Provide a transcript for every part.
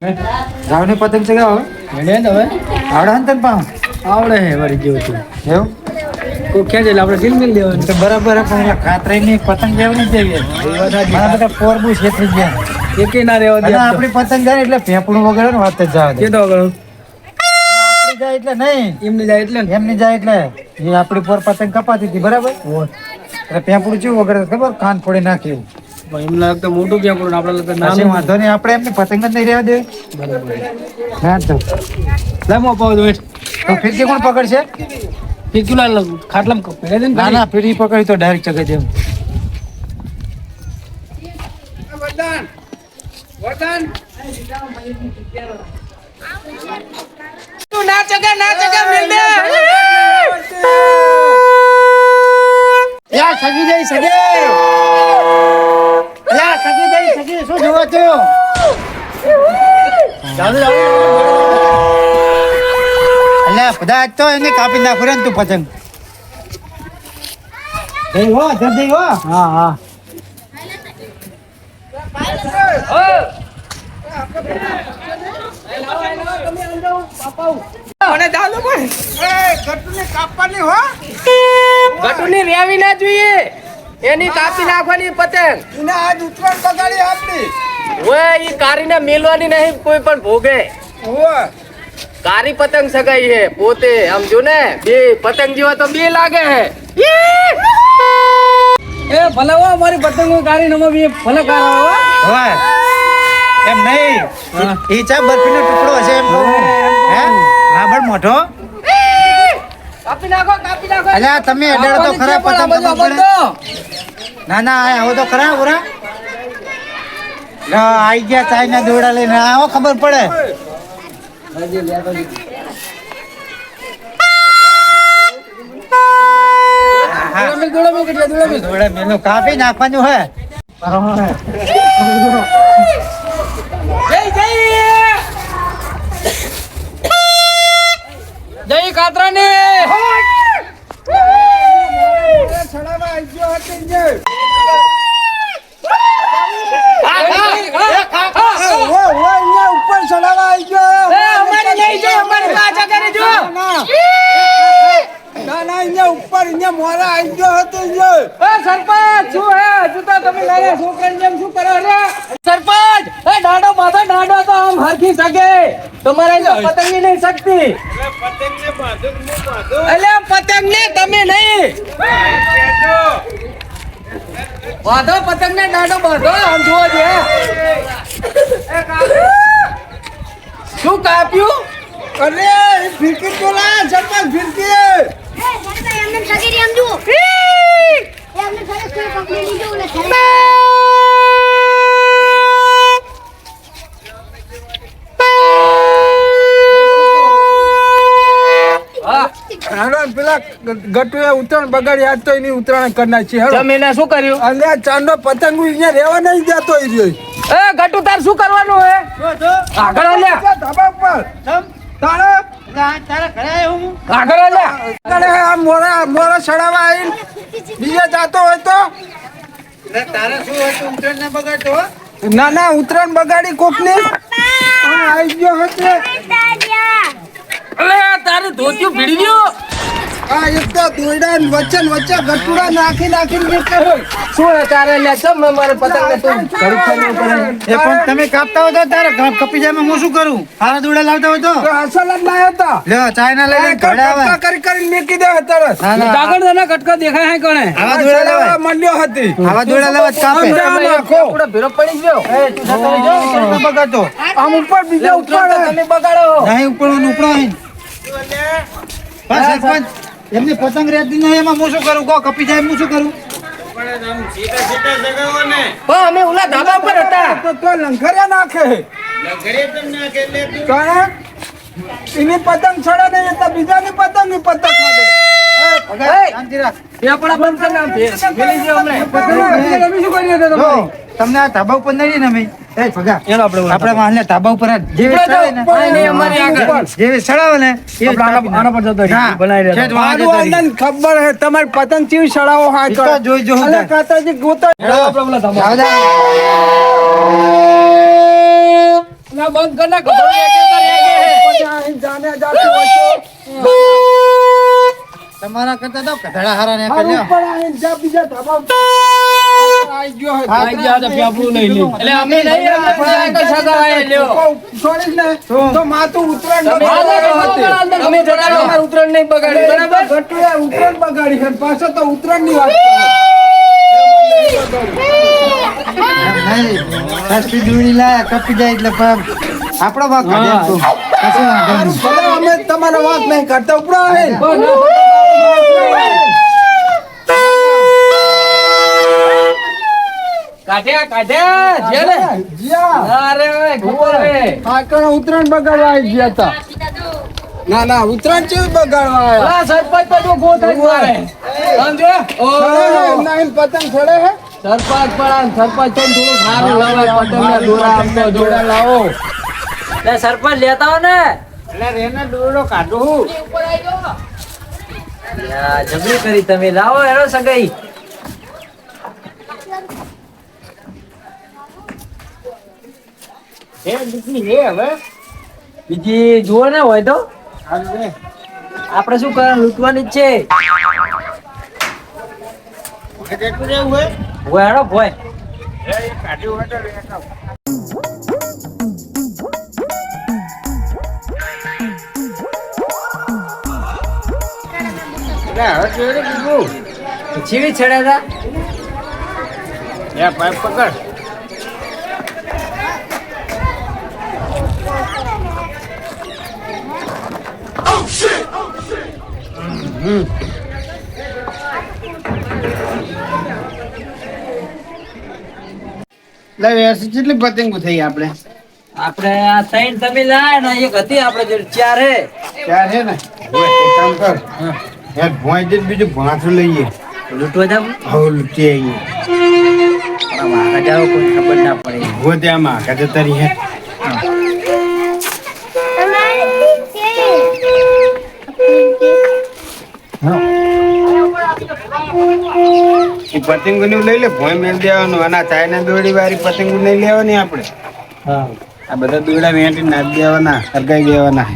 રાવને પતંગ ચગાવો મેને હવે આવડે ને તને પાવ આવડે હે વળી જેવું તું એવું કો ક્યાં જઈને આપણે સિલ મિલ દેવાનું તો બરાબર પણ કાતરાની પતંગ જેવું નહીં દેવી મારા બધા પોરબુ છેતરી ગયા એકે ના રહેવા દે આપણી પતંગ જાય એટલે ફેફડું વગેરે ને વાત જ જવા દે કે તો આગળ આપણી જાય એટલે નહીં એમની જાય એટલે એમની જાય એટલે એ આપણી પોર પતંગ કપાતી હતી બરાબર એટલે ફેફડું ચેવું વગેરે ખબર કાન ફોડી નાખ્યું એમને લાગતું મોટું ક્યાં પડે આપણે લાગતું પછી નાનું વાંધો નહીં આપણે એમની પતંગ જ નહીં રહેવા દે બરાબર હા તો લામો અપાવ દો તો ફિરકી કોણ પકડશે ફિરકુલા ખાટલામ કપે દે ના ના ફિરકી પકડી તો ડાયરેક્ટ ચગે દેવું તું ના ચગે મિલ દે યા સગી જઈ સગે યા સગી જઈ સગી શું જોવો છો ચાલુ અલ્યા બધા તો એને કાપી નાખો રે તું પતંગ જઈ હો જલ્દી હો હા હા મને દાદો પણ ગટુને કાપવાની હો ગટુની રેવી ના જોઈએ એની કાપી નાખવાની પતંગ એને આજ ઉત્તરાયણ બગાડી આપની ઓય ઈ કારીને મેલવાની નહીં કોઈ પણ ભોગે ઓય કારી પતંગ સગાઈ હે પોતે સમજો ને બે પતંગ જેવા તો બે લાગે હે એ ભલે હો અમારી પતંગો કારી નમો બે ભલે કારો ઓય એમ નહીં ઈ ચા બરફીનો ટુકડો હશે એમ કહું હે રાબડ મોઢો કાપી નાખો અલ્યા તમે અડાડો તો ખરા પતંગ કપાડો ના ના આવો તો ખરા ઓરા આઈ ગયા ચાઈના દોડા લઈને આવો ખબર પડે દોડા મેલો કાપી નાખવાનું હે જય કાતરાને ઉપર ચડાવવા આવી ગયો ના ના અહીંયા ઉપર અહીંયા મોરા આવી ગયો હતો સરપંચ શું હે જુતા તમે નાના છોકરાને જેમ શું કરો રે સરપંચ એ દાડો તો આમ હરખી સકે તમારે તો પતંગી નહીં શકતી એટલે પતંગ ને તમે નહીં બાંધો પતંગ ને દાડો બાંધો આમ જુઓ છે શું કાપ્યું અરે ફિરકી તો લા સરપંચ ફિરકી એમને સગીરી આમ જુઓ એમને ઘરે કોઈ પકડી લીધું ને પેલા ગટુએ ઉત્તરાયણ બગાડી આજ તો એની ઉત્તરાયણ કરી નાખી હેડો જમીને શું કર્યું અને આ ચાંદો પતંગ અહીંયા રહેવા નહીં દેતો એ રહ્યો એ ગટુ તાર શું કરવાનું હે આગળ આલ્યા ધાબા ઉપર તારે આગળ આલ્યા તારે આ મોરા ચડાવવા આવીને બીજે જાતો હોય તો તારે શું હતું ઉત્તરાયણ ના બગાડતો હો? ના ના ઉત્તરાયણ બગાડી કોકની આવી ગયો હતો અલે તારું ધોતિયું ભીડી ગયું આ એક તો દોયડા ને વચ્ચે ગટુડા નાખીને નીકળે હોય શું હે તારે લે ચમ મારે પતંગ ને તું ઘડી ખાલી કરે એ પણ તમે કાપતા હોય તો તારે કપી જાય હું શું કરું હારા દોડા લાવતા હોય તો અસલ જ લાવ્યો તો લે ચાઇના લઈને ઘરે આવે કરી મેકી દે તરત કાગળ ના કટકા દેખાય હે કોણે આવા દોડા લાવવા મંડ્યો હતી આવા દોડા લાવવા કાપે પૂરો ભેરો પડી ગયો એ તું સકાઈ જો ન બગાડતો આમ ઉપર બીજા ઉપર તમે બગાડો નહીં ઉપર અહીં બસ સરપંચ એમની પતંગ રહેતી નહીં એમાં હું શું કરું કહો કપી જાય હું શું કરું અમે ઓલા ધાબા ઉપર હતા તો લંઘર્યા નાખે એની પતંગ છોડે નહીં તો બીજાની પતંગ છોડે શાંતિ રાખ એ આપણા બંધ કર નામ ભેલી જે અમને શું કરી તમને આ ધાબા ઉપર નહીં ને અમે એ ભગા આપણે વાહને ધાબા ઉપર જેવી ચડાવે ને અમારી આગળ જેવી ચડાવે ને એ આના પર જતો બનાવી દે ખબર હે તમારી પતંગ ચીવી ચડાવો હા જોઈ જો કાતાજી ગોતો આપણે ઓલા ધાબા ના બંધ કર ના ઘોડો જાને જાતે હોય તો તમારા કરતા તો કધડા હારા ને ઉપર આવીને જા બીજા ધાબા આઈ ગયો હે આઈ ગયા તો પેપડું લઈ લે એટલે અમે નહીં આપણે તો સગાવાય લ્યો છોડીશ ને તો માતું ઉતરણ તમે તમારું ઉતરણ નહીં બગાડી બરાબર ગટુએ ઉતરણ બગાડી છે પાછો તો ઉતરણ ની વાત સસ્તી દૂડી લાયા કપી જાય એટલે આપણો ભાગ કાઢે તો કશું વાંધો નહીં. ભલે અમે તમારો વાત નહીં કરતા ઉપરા હે કાઢ્યા જેલે જીયા અરે ખબર હે આકણ ઉતરણ બગાડવા આવી ગયા હતા ના ઉતરણ ચેવી બગાડવા આયા આ સરપંચ તો જો ગોત જ મારે સમજો ઓ એમના એમ પતંગ છોડે હે સરપંચ પણ સરપંચ તો થોડું સારું લાવે પતંગના દોરા આપતો દોરા લાવો લે સરપંચ લેતા હો ને એટલે રેને દોરડો કાઢું જબરી કરી તમે લાવો એનો સગાઈ હે દીકરી હે હવે બીજી જુઓ ને હોય તો આપણે શું કરવાનું લૂંટવાની જ છે કેટલું રહેવું હોય હોય હેડો ભોય કાઢ્યું હોય તો લેતા હવે જોડે બીજું છીવી છેડ્યા હતા પાઇપ પકડ કેટલી પતંગો થઈ આપણે આપણે આ ત્રણ તમે લાય ને એક હતી આપણે જોડે ચાર હે ચાર છે ને એક કામ કર એક ભોંય દે બીજું ભાંઠું લઈએ લૂંટવા જાવ હવે લૂંટી આવીએ વાઘા જાવ કોઈ ખબર ના પડે હો ત્યાં માં કાજે તારી હે એ પતંગો નું લઈ લે ભોંય મેળ દેવાનું અને આ ચાઇના દોડી વાળી પતંગો નહીં લેવાની આપણે હા આ બધા દોડા વેંટી નાખી દેવાના હરગાઈ દેવાના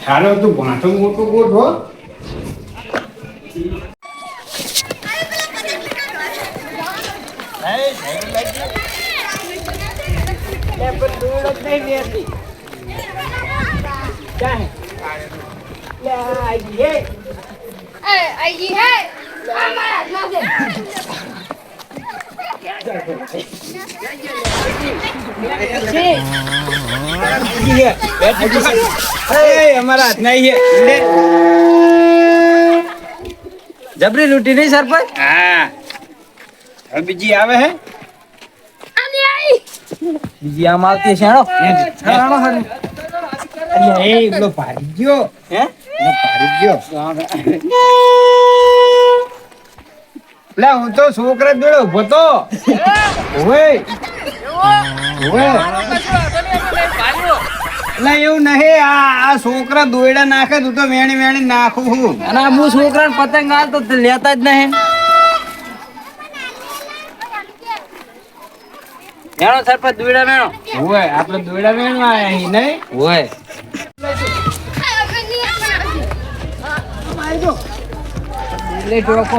હાલો તું ભાંઠો મોટું ગોઠ હો આઈ હે અમારા ના દે અમારા હાથ નહીં જબરી લૂંટી નહીં સરપંચ હા હવે બીજી આવે હે આની આઈ બીજી આમ આવતી છે હેડો એ એકલો પાડી ગયો હે પાડી ગયો લે હું તો છોકરા જોડે ઉભો તો ઓય લે એવું નહીં આ છોકરા દોયડા નાખે તું તો વેણી વેણી નાખું હું અને આ હું છોકરાને પતંગ હાલ તો લેતા જ નહીં મેણો સરપંચ દોયડા મેણો ઓય આપણે દોયડા વેણવા આયા અહીં નહીં હોય લે ટોકો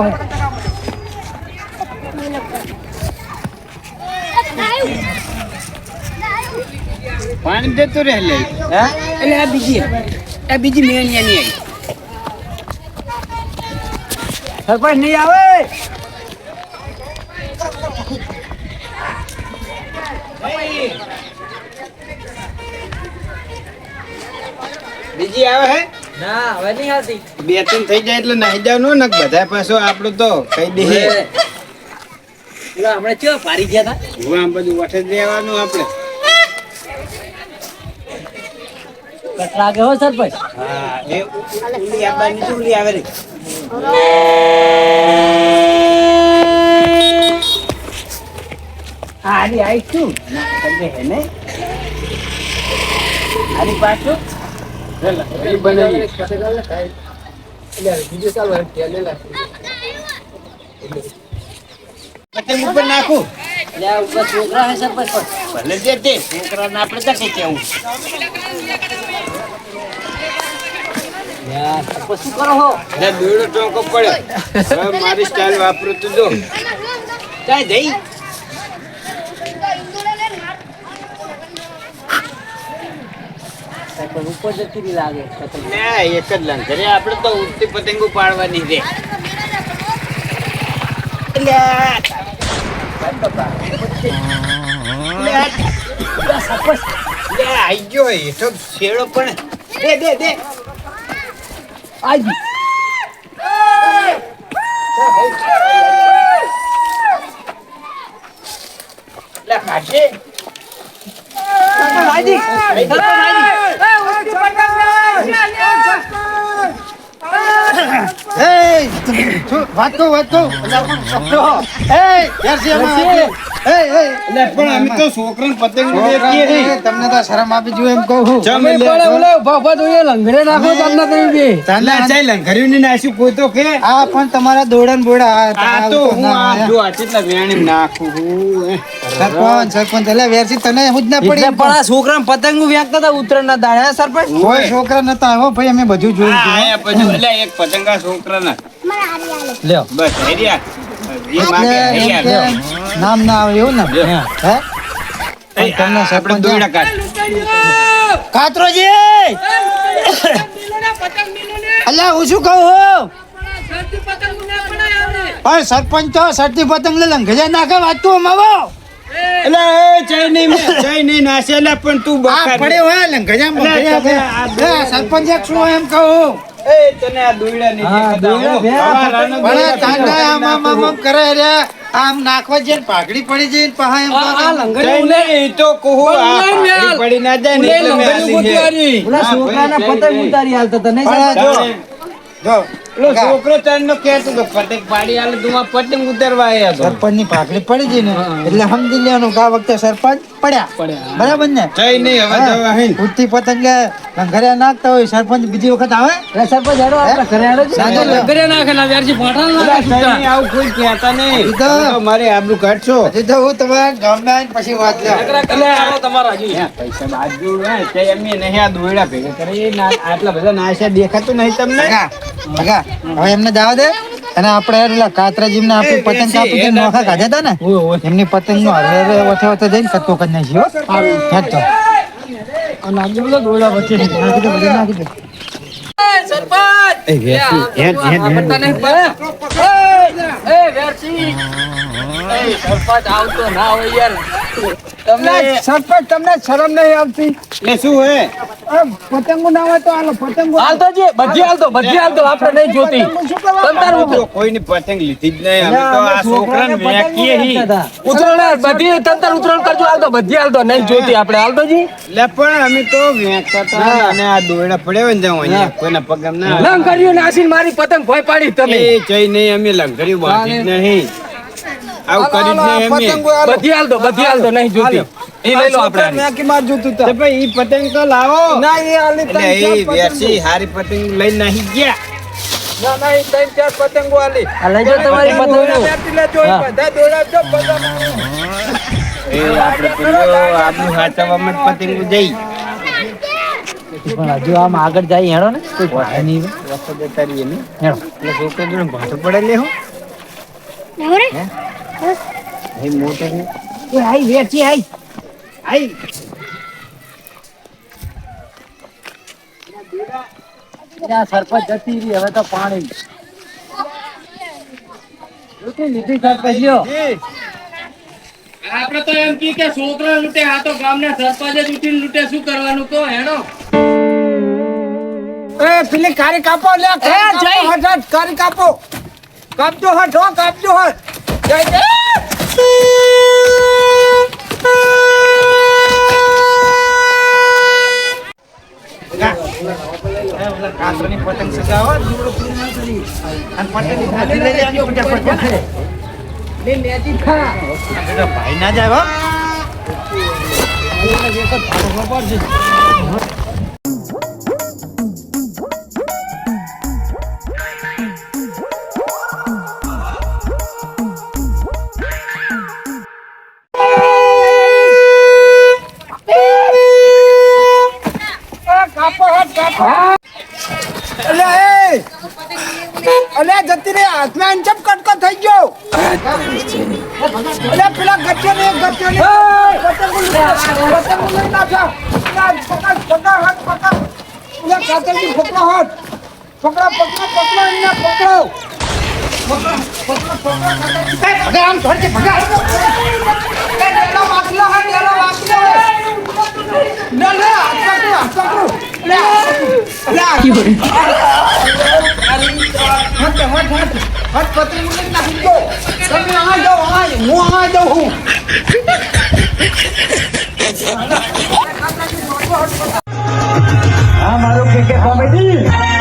પાણી દેતું રહે લે હે એટલે આ બીજી મેણિયાની આવી સરપંચ નહીં આવે બીજી આવે હે ના હવે નહીં આવતી બે ત્રણ થઈ જાય એટલે નાહી જવાનું ને બધા પાછો આપણું તો કહી દે હમણાં ચો પારી ગયા હતા હું આમ બધું વઠે દેવાનું આપણે કટલાગે હો સરપંચ હા એ ઉલી આબાની તો ઉલી આવે રે આની આઈ છું ના તમે હે ને આની પાછું એ બનાવી પતંગ ઉપર નાખું છોકરા હે સરપંચ ભલે દે તે છોકરાને આપણે તો કઈ કેવું શું કરો હો એટલે દોયડો ટોકો પડ્યો હવે મારી સ્ટાઇલ વાપરું તું જો ચાય જઈ ઉપર જતી લાગે ને એક જ લંઘરે આપણે તો ઉડતી પતંગો પાડવાની છે આઈ ગયો એ તો શેડો પણ દે આજી લે કાઢે વાત કહું પણ અમે તો છોકરાને પતંગ વેચીએ છીએ. તમને તો શરમ આપી જોઈએ એમ કહું છું. જમે લે. લંગરે નાખો તમને કહ્યું બે ચાલે ચાલ લંઘર્યું ને નાખ્યું કોઈ તો કે આ પણ તમારા દોડા ને બોડા આ તો હું આ જો આ કેટલા વેણી નાખું હું સરપંચ એટલે વેરસી તને હું જ ના પડી એટલે પણ આ છોકરા પતંગ વેચતા હતા ઉત્તરાયણ ના દાડે હે સરપંચ કોઈ છોકરા નતા આવ્યો ભાઈ અમે બધું જોયું હા હતું. આયા પછી એટલે એક પતંગા છોકરાના મને હારી આલે લ્યો બસ હેરિયા એ એટલે માગે એમ હેરિયા કે લ્યો. નામ ના આવે એવું ને લ્યો. હે એ તમને આપણે સરપંચ દોયડા કાઢ કાતરોજી અલ્યા હું શું કહું છું? પણ સરપંચ તો સરતી પતંગ લે લંઘે નાખે વાતું અમાવો એટલે એ જઈ નહીં નાસેલા પણ તું આ બકા પડે હોય લંઘે સરપંચ એક શું એમ કહું એ તને આ દોયડા નહીં હા, દેખાતા. દોયડા હો. બે. પણ તાંડા આમ કરે રે આમ નાખવા જઈને પાઘડી પડી જઈને પહા એમ કરે. જઈ નહીં, એ તો કહું આ ઉલાઈ પાઘડી પડી ના જાય ને એટલે મેં આલી છે. ઓલા છોકરાના પતંગ ઉતારી હાલતા હતા નહીં પણ સરપંચ? જો પેલો છોકરો તને કહેતો તો પતંગ પાડી આલે તું આ પતંગ ઉતારવા આયા તો સરપંચ ની પાઘડી પડી ગઈ ને એટલે સમજી લેવાનું કે આ વખતે સરપંચ પડ્યા બરાબર ને જઈ નહીં હવે જવા હે ઉડતી પતંગ લંઘરિયા નાખતા હોય સરપંચ બીજી વખત આવે એ સરપંચ હેડો આપણે ઘરે હેડો છે. સાંજે લો. ઘરે નાખે ના વ્યારજી પાઠા ના જઈ નહીં, આવું કોઈ કહેતા નહીં. હજી તો- તમે તો મારી આબરૂ કાઢશો હજી તો હું તમારા ગામમાં આવીને પછી વાત લે તમારા હજી હે, પૈસા બાજુ હે, તે અમે નહીં આ દોયડા ભેગા કરી એ આટલા બધા નાશ્યા દેખાતું નહીં તમને ભગા હવે એમને જવા દે અને આપણે પેલા કાતરાજી ને આપી પતંગ કાપી દઈને નોખા કાઢ્યા હતા ને એમની પતંગ નો હરે ઓછે ઓછે જઈને કટકો કરી નાખી હો હેડ તો અને આજે બધા દોડા વચ્ચે નાખી દે બધું નાખી દે સરપંચ સરપંચ આવતો ના હોય યાર તમને સરપંચ તમને શરમ નહીં આવતી એટલે શું હે પતંગો ના હોય તો હાલો પતંગો હાલતો જે બધી હાલતો આપણે નહીં જોતી તંતાર તો કોઈની પતંગ લીધી જ નહીં અમે તો આ છોકરાને વેચીએ હી. ઉતરણ બધી તંતાર ઉતરણ કરજો હાલતો બધી હાલતો નહીં જોતી આપણે હાલતો જી લે પણ અમે તો વેચતા હતા અને આ દોયડા પડ્યા હોય ને જાઉં અહીંયા કોઈના પગમ ના લંગ કર્યું ને આસીન મારી પતંગ ભોય પાડી તમે એ જઈ નહીં અમે લંઘર્યું બાંધી જ નહીં આવું કરી જ નહીં અમે બધી હાલતો નહીં જોતી એ લઈ લો આપણે તો ભાઈ ઈ પતંગ તો લાવો એટલે એ વેચી હારી પતંગ લઈ નાહી ગયા આ લઈ જાઓ તમારી પતંગ એ આપણે પેલો આપણું હાચવામાં જ પતંગ જઈ પણ હજુ આમ આગળ જાય હેડો ને કોઈ ભાઈ નહીં રસ્તો જતા રહીએ ને હેડો એટલે છોકરો ભાતો પડે લે હું નવરે એ મોટો છે એ આઈ વેચી આઈ આઈ ત્યાં સરપંચ જતી રહી હવે તો પાણી લીધી સરપંચ લ્યો આપણે તો એમ કી કે છોકરા લૂટે આ તો ગામના સરપંચ જ ઉઠીને લૂટે શું કરવાનું તો હેડો પેલી કારી કાપો લે કારી કાપો કાપજો હટ હો કાપજો હટ કાતરની પતંગ સગાવો દૂરો પીને ના કરી અને પતંગ ભાજી લઈ લેજો ફટાફટ લે લેજી ખા ભાઈ ના જાય હો અલ્યા જતી રે હાથમાં અંચમ કટકો થઈ ગયો અલ્યા પેલા ગચ્ચો ને પતંગ લઈ નાખ્યા પકડ હાથ પકડ અલ્યા કાતરજી પકડો હાથ પકડો એમને પકડો આમ થોડી ભગા વાંચલો હા મારું ક્રિકેટ કોમેડી